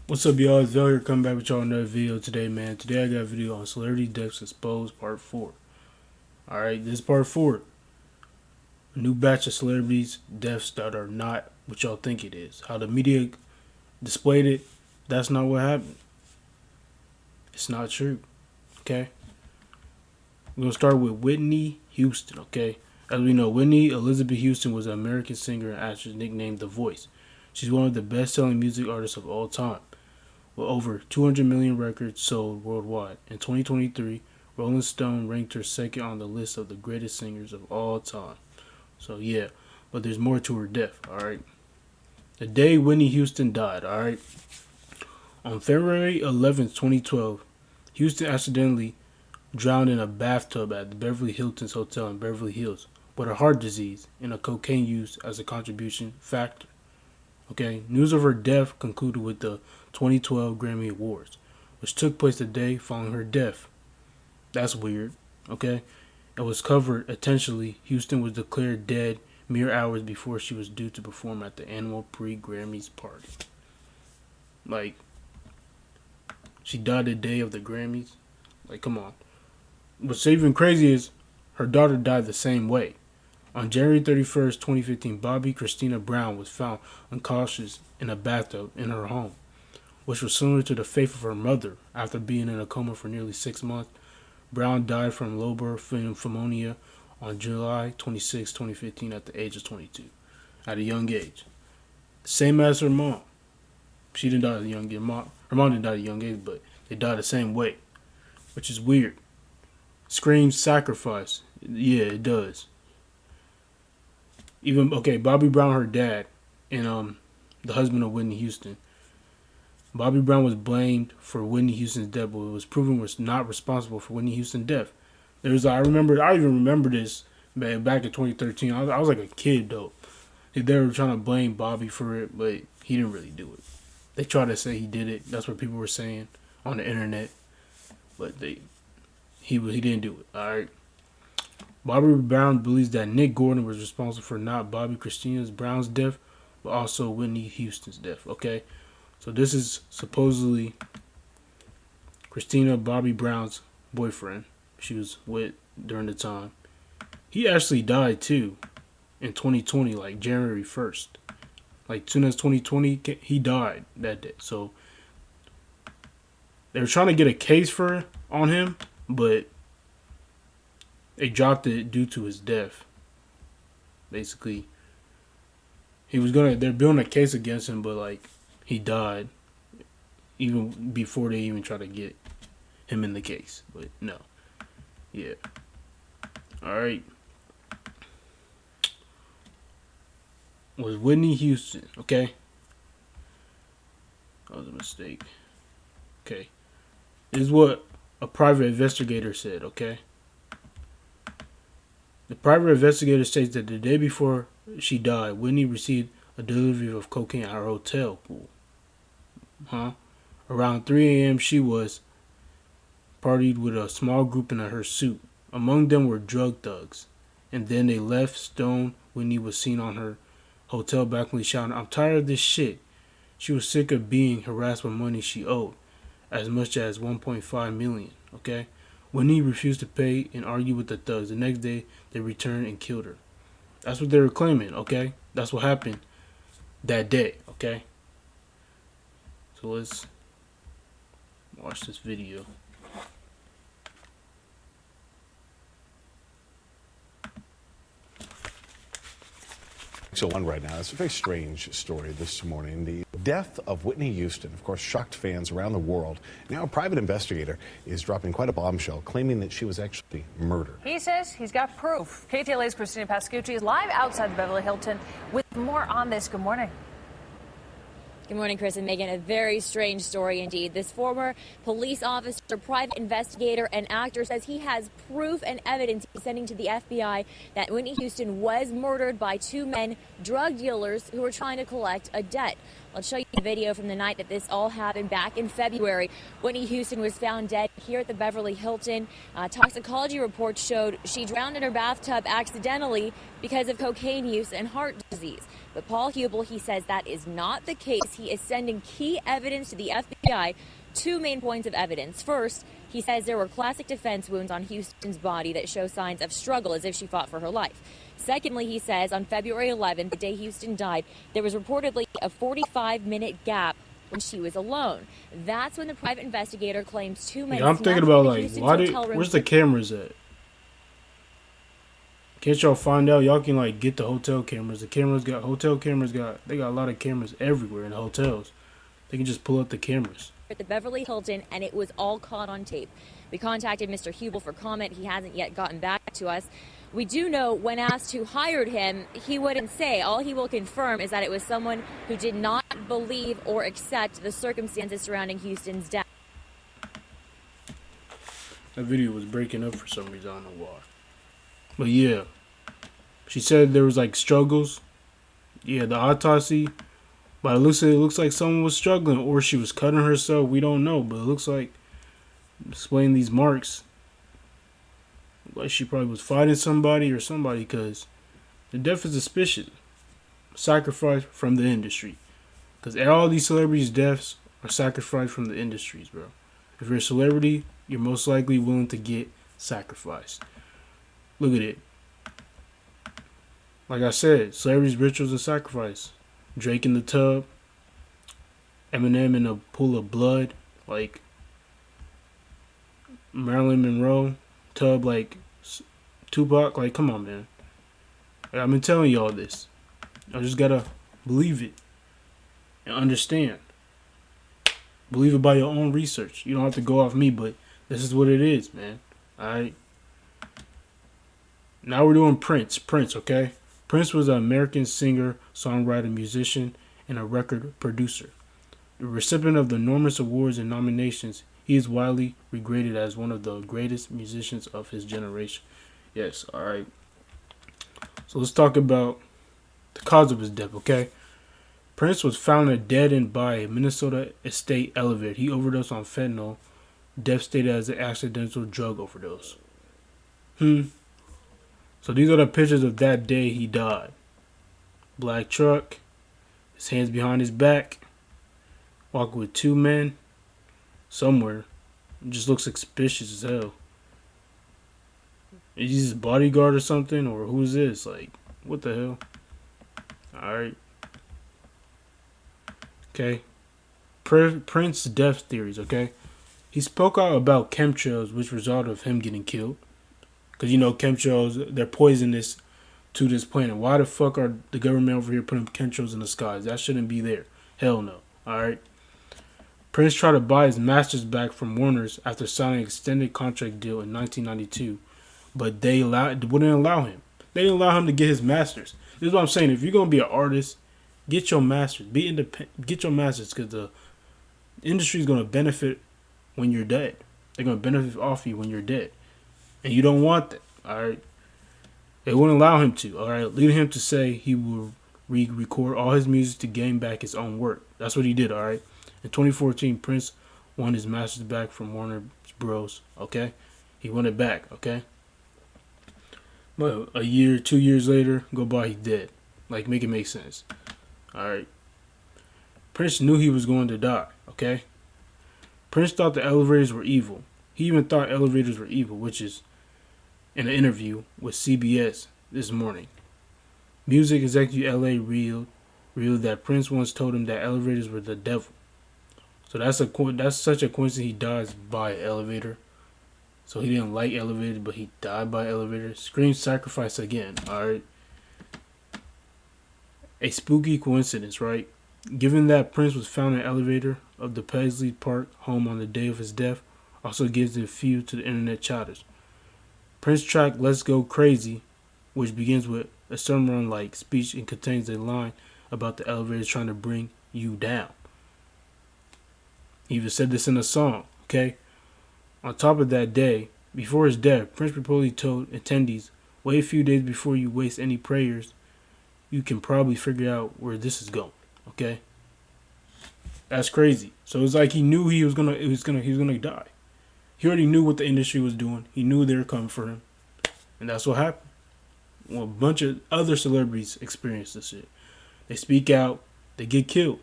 What's up, y'all? It's Vel here, coming back with y'all another video today, man. Today I got a video on Celebrity Deaths Exposed Part 4. Alright, this is Part 4. A new batch of celebrities' deaths that are not what y'all think it is. How the media displayed it, that's not what happened. It's not true. Okay? We're going to start with Whitney Houston, okay? As we know, Whitney Elizabeth Houston was an American singer and actress nicknamed The Voice. She's one of the best-selling music artists of all time, with over 200 million records sold worldwide. In 2023, Rolling Stone ranked her second on the list of the greatest singers of all time. So yeah, but there's more to her death, alright? The day Whitney Houston died, alright? On February 11th, 2012, Houston accidentally drowned in a bathtub at the Beverly Hilton's Hotel in Beverly Hills with a heart disease and a cocaine use as a contribution factor. Okay, news of her death concluded with the 2012 Grammy Awards, which took place the day following her death. That's weird, okay? It was covered intentionally. Houston was declared dead mere hours before she was due to perform at the annual pre-Grammys party. Like, she died the day of the Grammys? Like, come on. What's even crazy is her daughter died the same way. On January 31st, 2015, Bobby Christina Brown was found unconscious in a bathtub in her home, which was similar to the fate of her mother. After being in a coma for nearly 6 months, Brown died from lobar pneumonia on July 26, 2015 at the age of 22, at a young age. Same as her mom. She didn't die at a young age. Her mom didn't die at a young age, but they died the same way, which is weird. Screams sacrifice. Yeah, it does. Even, okay, Bobby Brown, her dad, and the husband of Whitney Houston. Bobby Brown was blamed for Whitney Houston's death, but it was proven was not responsible for Whitney Houston's death. I even remember this back in 2013. I was like a kid though. They were trying to blame Bobby for it, but he didn't really do it. They tried to say he did it. That's what people were saying on the internet, but he didn't do it. All right. Bobby Brown believes that Nick Gordon was responsible for not Bobby Christina Brown's death, but also Whitney Houston's death. Okay. So this is supposedly Christina Bobby Brown's boyfriend. She was with during the time. He actually died too in 2020, like January 1st. Like soon as 2020, he died that day. So they were trying to get a case on him, but they dropped it due to his death. Basically, they're building a case against him, but like he died even before they even try to get him in the case. But no. Yeah. Alright. Was Whitney Houston, okay? That was a mistake. Okay. This is what a private investigator said, okay? The private investigator states that the day before she died, Whitney received a delivery of cocaine at her hotel pool. Around 3 a.m. she was partied with a small group in her suit. Among them were drug thugs. And then they left. Stone Whitney was seen on her hotel balcony shouting, "I'm tired of this shit." She was sick of being harassed with money she owed, as much as $1.5 million, okay? Whitney refused to pay and argued with the thugs. The next day, they returned and killed her. That's what they were claiming, okay? That's what happened that day, okay? So let's watch this video. So one right now. It's a very strange story this morning. The death of Whitney Houston, of course, shocked fans around the world. Now a private investigator is dropping quite a bombshell, claiming that she was actually murdered. He says he's got proof. KTLA's Christina Pascucci is live outside the Beverly Hilton with more on this. Good morning. Good morning, Chris and Megan. A very strange story indeed. This former police officer, private investigator, and actor says he has proof and evidence he's sending to the FBI that Whitney Houston was murdered by two men, drug dealers, who were trying to collect a debt. I'll show you the video from the night that this all happened back in February. Whitney Houston was found dead here at the Beverly Hilton. Toxicology reports showed she drowned in her bathtub accidentally because of cocaine use and heart disease. But Paul Hubel, he says that is not the case. He is sending key evidence to the FBI. Two main points of evidence. First, he says there were classic defense wounds on Houston's body that show signs of struggle as if she fought for her life. Secondly, he says on February 11th, the day Houston died, there was reportedly a 45-minute gap when she was alone. That's when the private investigator claims 2 minutes. Yeah, I'm thinking about like, where's the cameras at? Can't y'all find out? Y'all can like get the hotel cameras. They got a lot of cameras everywhere in hotels. They can just pull up the cameras. At the Beverly Hilton, and it was all caught on tape. We contacted Mr. Hubel for comment. He hasn't yet gotten back to us. We do know when asked who hired him, he wouldn't say. All he will confirm is that it was someone who did not believe or accept the circumstances surrounding Houston's death. That video was breaking up for some reason. I don't know why. But yeah, she said there was like struggles. Yeah, the autopsy. But it looks like someone was struggling, or she was cutting herself. We don't know, but it looks like, explaining these marks, like she probably was fighting somebody, because the death is suspicious. Sacrifice from the industry, because all these celebrities' deaths are sacrificed from the industries, bro. If you're a celebrity, you're most likely willing to get sacrificed. Look at it. Like I said, celebrities' rituals of sacrifice. Drake in the tub, Eminem in a pool of blood, like Marilyn Monroe, tub like Tupac. Like, come on, man. I've been telling y'all this. I just gotta believe it and understand. Believe it by your own research. You don't have to go off me, but this is what it is, man. Alright. Now we're doing Prince. Okay? Prince was an American singer, songwriter, musician, and a record producer. The recipient of the enormous awards and nominations, he is widely regarded as one of the greatest musicians of his generation. Yes, alright. So let's talk about the cause of his death, okay? Prince was found dead by a Minnesota state elevator. He overdosed on fentanyl, death stated as an accidental drug overdose. So these are the pictures of that day he died. Black truck, his hands behind his back, walking with two men somewhere. It just looks suspicious as hell. Is he his bodyguard or something? Or who's this? Like, what the hell? Alright. Okay. Prince's death theories, okay? He spoke out about chemtrails, which resulted of him getting killed. Because, you know, chemtrails, they're poisonous to this planet. Why the fuck are the government over here putting chemtrails in the skies? That shouldn't be there. Hell no. Alright? Prince tried to buy his masters back from Warner's after signing an extended contract deal in 1992. But they wouldn't allow him. They didn't allow him to get his masters. This is what I'm saying. If you're going to be an artist, get your masters. Be independent. Get your masters, because the industry is going to benefit when you're dead. They're going to benefit off you when you're dead. And you don't want that, alright? They wouldn't allow him to, alright? Leading him to say he will re-record all his music to gain back his own work. That's what he did, alright? In 2014, Prince won his masters back from Warner Bros, okay? He won it back, okay? But a year, 2 years later, go by, he's dead. Like, make it make sense. Alright? Prince knew he was going to die, okay? Prince thought the elevators were evil. He even thought elevators were evil, which is in an interview with CBS this morning. Music executive L.A. revealed that Prince once told him that elevators were the devil. So that's such a coincidence. He dies by an elevator. So he didn't like elevators, but he died by elevator. Screams sacrifice again. Alright. A spooky coincidence, right? Given that Prince was found in an elevator of the Paisley Park home on the day of his death, also gives a few to the internet chatters. Prince track Let's Go Crazy, which begins with a sermon-like speech and contains a line about the elevators trying to bring you down. He even said this in a song, okay? On top of that day, before his death, Prince reportedly told attendees, wait a few days before you waste any prayers. You can probably figure out where this is going, okay? That's crazy. So it's like he knew he was gonna die. He already knew what the industry was doing. He knew they were coming for him, and that's what happened. Well, a bunch of other celebrities experience this shit. They speak out, they get killed.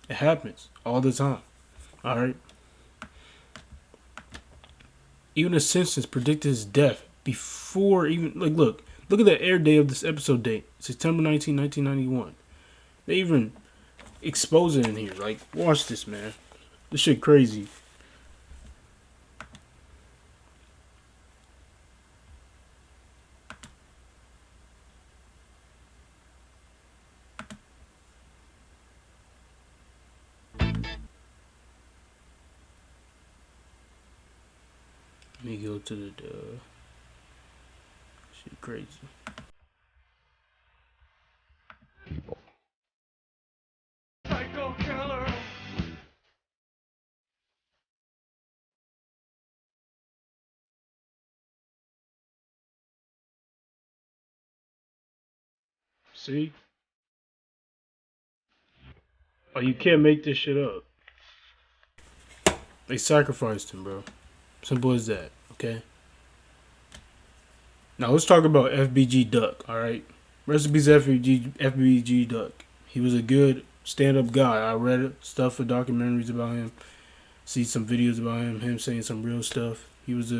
It happens all the time. All right. Even The Simpsons predicted his death before even look at the air date of this episode date, September 19, 1991. They even expose it in here. Like, watch this, man. This shit crazy. Let me go to the shit crazy. Psycho killer. See? Oh, you can't make this shit up. They sacrificed him, bro. Simple as that, okay? Now let's talk about FBG Duck, alright? Recipes FBG Duck. He was a good stand-up guy. I read stuff for documentaries about him. See some videos about him saying some real stuff. He was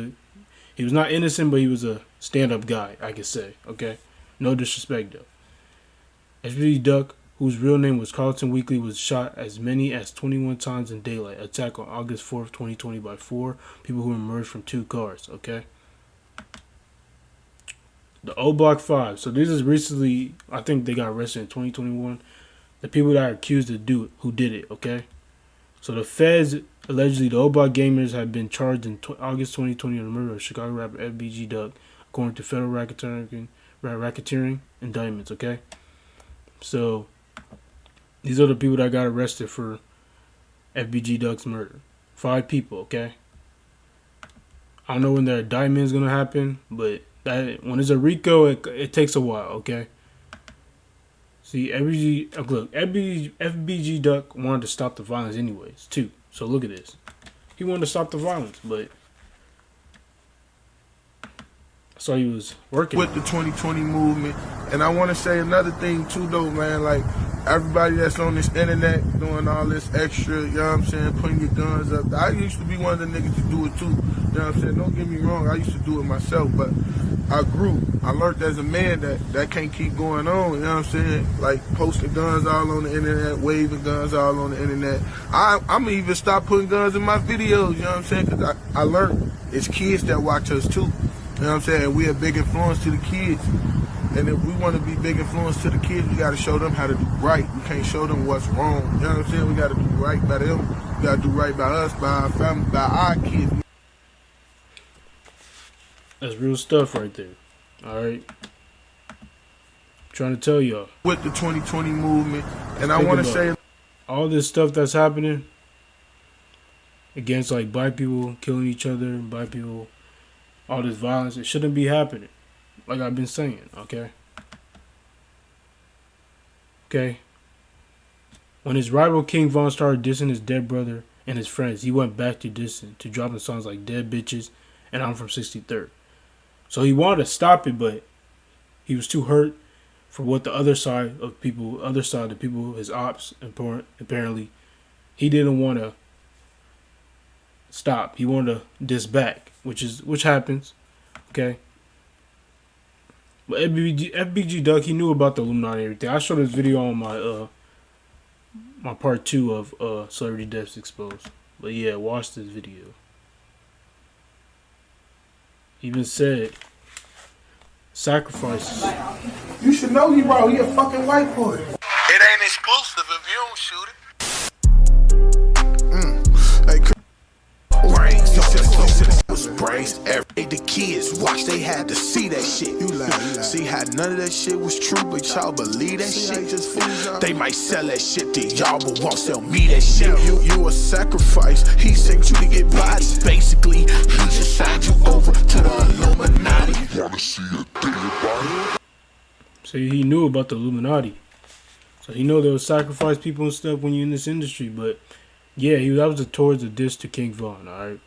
not innocent, but he was a stand-up guy, I could say, okay? No disrespect though. FBG Duck, whose real name was Carlton Weekly, was shot as many as 21 times in daylight. Attack on August 4th, 2020 by 4 people who emerged from 2 cars, okay? The O Block 5. So this is recently, I think they got arrested in 2021. The people that are accused who did it, okay? So the feds, allegedly the O Block gamers have been charged in August 2020 on the murder of Chicago rapper FBG Duck, according to federal racketeering indictments, okay? So these are the people that got arrested for FBG Duck's murder. 5 people, okay? I don't know when their indictment is going to happen, but when it's a RICO, it takes a while, okay? See, FBG Duck wanted to stop the violence anyways, too. So look at this. He wanted to stop the violence, but that's all he was working with on. The 2020 movement. And I want to say another thing too though, man, like everybody that's on this internet doing all this extra, you know what I'm saying, putting your guns up. I used to be one of the niggas to do it too, you know what I'm saying. Don't get me wrong, I used to do it myself, but I grew. I learned as a man that can't keep going on, you know what I'm saying? Like posting guns all on the internet, waving guns all on the internet. I'm even stop putting guns in my videos, you know what I'm saying? Because I learned it's kids that watch us too. You know what I'm saying? We a big influence to the kids. And if we want to be big influence to the kids, we got to show them how to do right. We can't show them what's wrong. You know what I'm saying? We got to do right by them. We got to do right by us, by our family, by our kids. That's real stuff right there. Alright? Trying to tell y'all. With the 2020 movement. And I want to say all this stuff that's happening against like black people killing each other, black people, all this violence, it shouldn't be happening. Like I've been saying, okay? Okay? When his rival King Von started dissing his dead brother and his friends, he went back to dissing, to dropping songs like Dead Bitches and I'm from 63rd. So he wanted to stop it, but he was too hurt for what the other side of the people, his ops, apparently, he didn't want to stop. He wanted to diss back, which happens, okay? But FBG Duck, he knew about the Illuminati and everything. I showed this video on my my part 2 of Celebrity Deaths Exposed. But yeah, watch this video. He even said sacrifices. you should know he raw. He a fucking white boy. It ain't exclusive if you don't shoot it. Every the kids watch, they had to see that shit. See how none of that shit was true, but y'all believe that shit. They might sell that shit to y'all, but won't sell me that shit. You a sacrifice. He sent you to get bodies. Basically, he just signed you over to the Illuminati. Wanna see a dead body? So he knew about the Illuminati. So he know they'll sacrifice people and stuff when you're in this industry, but Yeah, that was towards the diss to King Von, alright?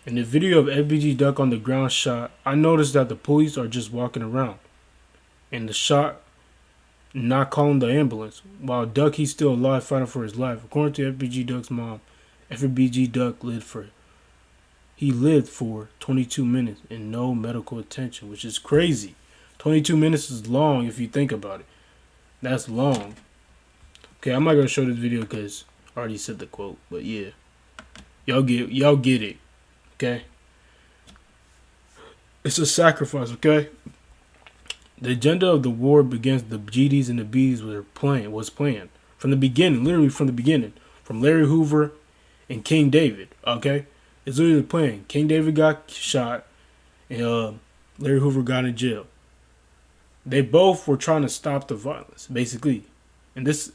In the video of FBG Duck on the ground shot, I noticed that the police are just walking around. And the shot not calling the ambulance. While Duck, he's still alive fighting for his life. According to FBG Duck's mom, FBG Duck lived for 22 minutes and no medical attention, which is crazy. 22 minutes is long if you think about it. That's long. Okay, I'm not gonna show this video because I already said the quote, but yeah, y'all get it. Okay, it's a sacrifice. Okay, the agenda of the war against the GDs and the Bs was planned from the beginning, literally from the beginning, from Larry Hoover and King David. Okay, it's literally planned. King David got shot, and Larry Hoover got in jail. They both were trying to stop the violence, basically. And this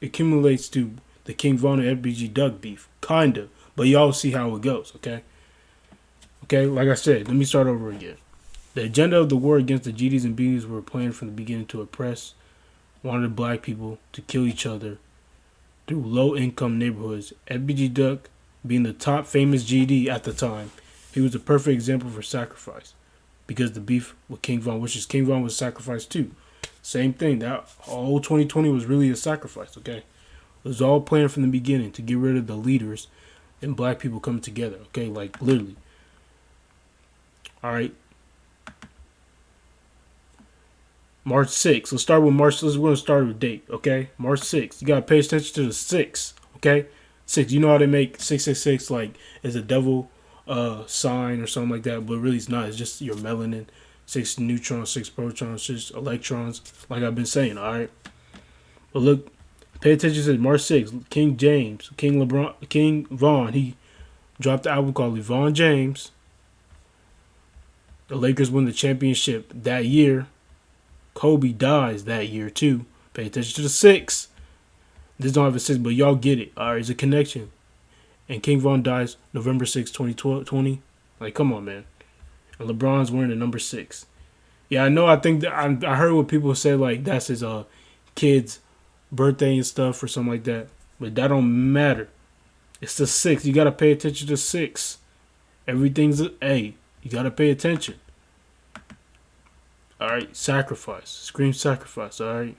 accumulates to the King Von and FBG Duck beef, kind of. But y'all see how it goes, okay? Okay, like I said, let me start over again. The agenda of the war against the GDs and BDs were planned from the beginning to oppress, wanted black people to kill each other through low-income neighborhoods. FBG Duck, being the top famous GD at the time, he was a perfect example for sacrifice. Because the beef with King Von, which is King Von was sacrificed too. Same thing. That whole 2020 was really a sacrifice, okay? It was all planned from the beginning to get rid of the leaders and black people coming together, okay? Like, literally. All right. March 6th. Let's start with March. We're going to start with date, okay? March 6th. You got to pay attention to the 6, okay? 6. You know how they make 666 like as a devil sign or something like that, but really it's not. It's just your melanin. 6 neutrons, 6 protons, 6 electrons, like I've been saying, alright? But look, pay attention to March 6th. King Von, he dropped the album called LeVon James. The Lakers win the championship that year. Kobe dies that year too. Pay attention to the 6. This don't have a 6, but y'all get it. Alright, it's a connection. And King Von dies November 6, 2020. Like, come on, man. And LeBron's wearing the number 6. Yeah, I know. I think that I heard what people say, like that's his kid's birthday and stuff or something like that. But that don't matter. It's the 6. You gotta pay attention to 6. Everything's A. You gotta pay attention. All right, sacrifice. Scream sacrifice. All right.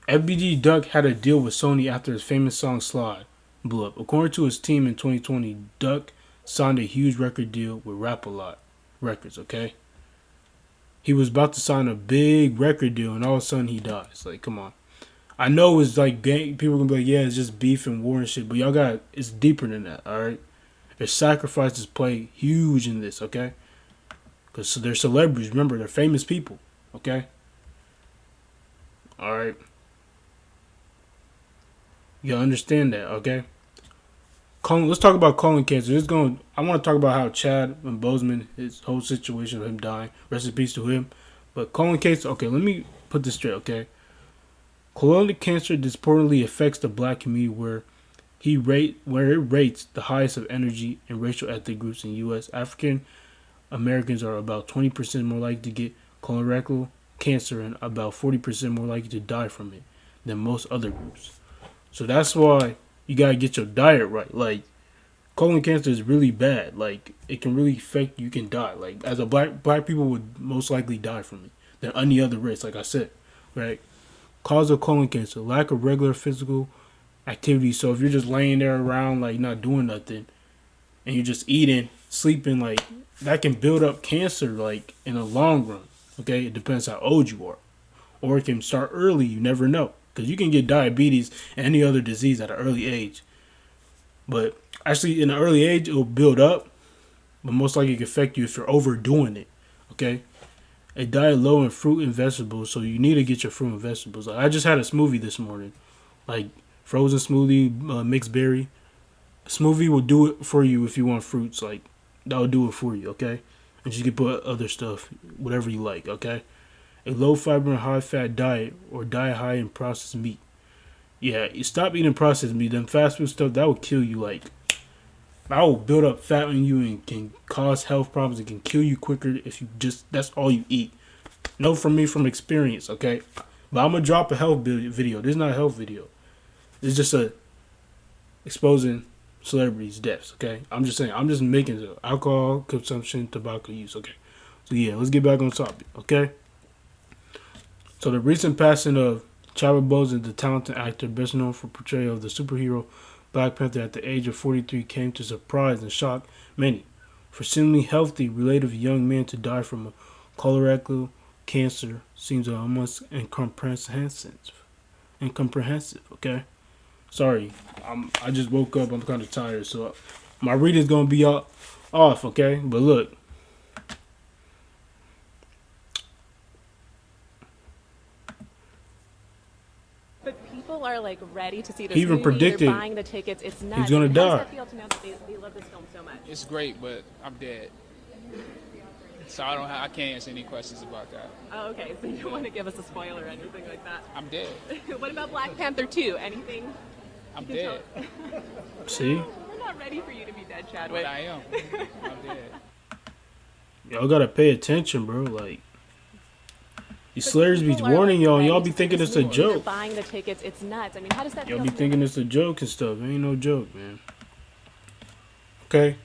FBG Duck had a deal with Sony after his famous song Slide blew up. According to his team in 2020, Duck signed a huge record deal with Rap-A-Lot Records, okay? He was about to sign a big record deal, and all of a sudden he dies. Like, come on. I know it's like, people gonna be like, yeah, it's just beef and war and shit, but y'all got, it's deeper than that, alright? Their sacrifices play huge in this, okay? Because they're celebrities, remember, they're famous people, okay? Alright? You understand that, okay? Let's talk about colon cancer. I want to talk about how Chad Boseman, his whole situation of him dying. Rest in peace to him. But colon cancer, okay, let me put this straight, okay? Colon cancer disproportionately affects the black community where it rates the highest of energy and racial ethnic groups in the U.S. African Americans are about 20% more likely to get colorectal cancer and about 40% more likely to die from it than most other groups. So that's why you gotta get your diet right. Like, colon cancer is really bad. Like, it can really affect you. Can die. Like, as a black people would most likely die from it than any other race. Like I said, right? Cause of colon cancer: lack of regular physical activity. So if you're just laying there around, like not doing nothing, and you're just eating, sleeping, like that can build up cancer. Like in the long run. Okay, it depends how old you are, or it can start early. You never know. Because you can get diabetes and any other disease at an early age. But actually, in an early age, it will build up. But most likely, it can affect you if you're overdoing it. Okay? A diet low in fruit and vegetables. So you need to get your fruit and vegetables. Like, I just had a smoothie this morning. Like, frozen smoothie, mixed berry. A smoothie will do it for you if you want fruits. Like, that will do it for you. Okay? And you can put other stuff, whatever you like. Okay? A low fiber and high fat diet or diet high in processed meat. Yeah, you stop eating processed meat. Them fast food stuff, that will kill you. Like, that will build up fat in you and can cause health problems. It can kill you quicker if you just, that's all you eat. Know from me from experience, okay? But I'm gonna drop a health video. This is not a health video. It's just a exposing celebrities' deaths. Okay, I'm just saying. I'm just making it alcohol consumption, tobacco use. Okay, so yeah, let's get back on topic. Okay, so the recent passing of Chadwick Boseman, the talented actor best known for portrayal of the superhero Black Panther at the age of 43, came to surprise and shock many. For seemingly healthy, relative young man to die from a colorectal cancer seems almost incomprehensive. Okay, sorry, I just woke up. I'm kind of tired, so my reading's gonna be off. Okay, but look. But people are like ready to see this He even movie. predicted They're buying the tickets. It's nuts. he's gonna How die. does that feel to know that they love this film so much? It's great, but I'm dead. So I can't answer any questions about that. Oh, okay. So you don't want to give us a spoiler or anything like that. I'm dead. What about Black Panther 2? Anything? I'm you can dead. tell- See, We're not ready for you to be dead, Chadwick. But I am. I'm dead. y'all gotta pay attention, bro. Like these slurs be People are, warning like, y'all, and ready y'all to be see thinking this it's a movie. They're joke. buying the tickets. It's nuts. I mean, how does that Y'all feel? be to know thinking that- it's a joke and stuff. It ain't no joke, man. Okay.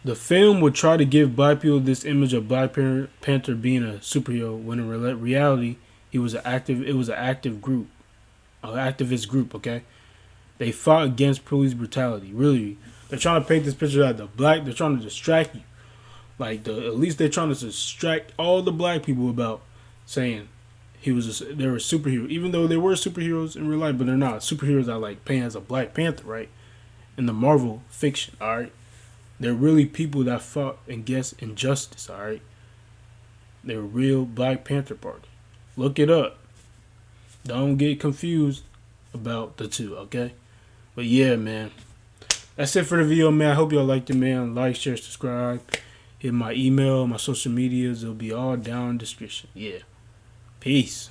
The film would try to give black people this image of Black Panther being a superhero, when in reality, it was an activist group. Okay, they fought against police brutality. Really, they're trying to paint this picture that they're trying to distract you. Like at least they're trying to distract all the black people about saying they were a superhero, even though they were superheroes in real life, but they're not superheroes that like paying as a Black Panther, right? In the Marvel fiction, all right. They're really people that fought against injustice, all right? They're real Black Panther Party. Look it up. Don't get confused about the two, okay? But yeah, man. That's it for the video, man. I hope y'all liked it, man. Like, share, subscribe. Hit my email, my social medias. It'll be all down in the description. Yeah. Peace.